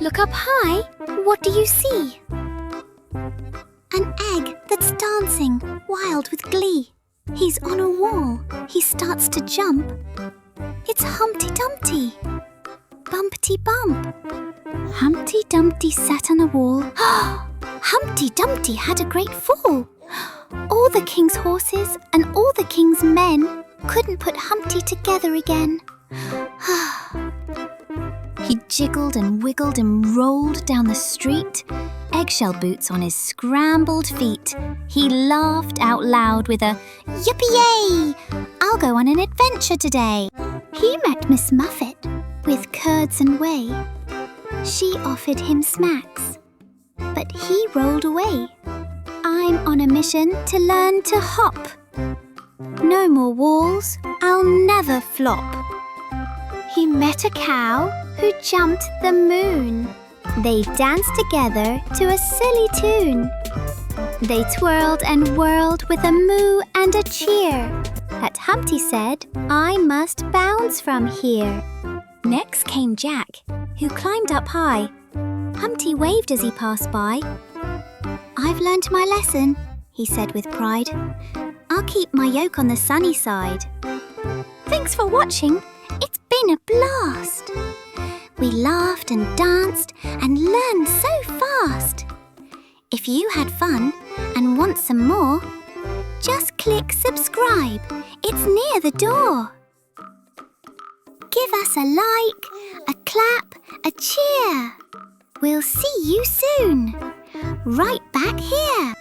Look up high. What do you see? An egg that's dancing, wild with glee. He's on a wall. He starts to jump. It's Humpty Dumpty. Bumpty bump. Humpty Dumpty sat on a wall. Humpty Dumpty had a great fall. All the king's horses and all the king's men couldn't put Humpty together again. He jiggled and wiggled and rolled down the street, eggshell boots on his scrambled feet. He laughed out loud with a yippee-yay! I'll go on an adventure today. He met Miss Muffet with curds and whey. She offered him smacks, but he rolled away. I'm on a mission to learn to hop. No more walls, I'll never flop. He met a cow who jumped the moon. They danced together to a silly tune. They twirled and whirled with a moo and a cheer. But Humpty said, I must bounce from here. Next came Jack, who climbed up high. Humpty waved as he passed by. I've learned my lesson, he said with pride. I'll keep my yoke on the sunny side. Thanks for watching. It's been a blast. We laughed and danced and learned so fast. If you had fun and want some more, just click subscribe. It's near the door. Give us a like, a clap, a cheer. We'll see you soon. Right back here.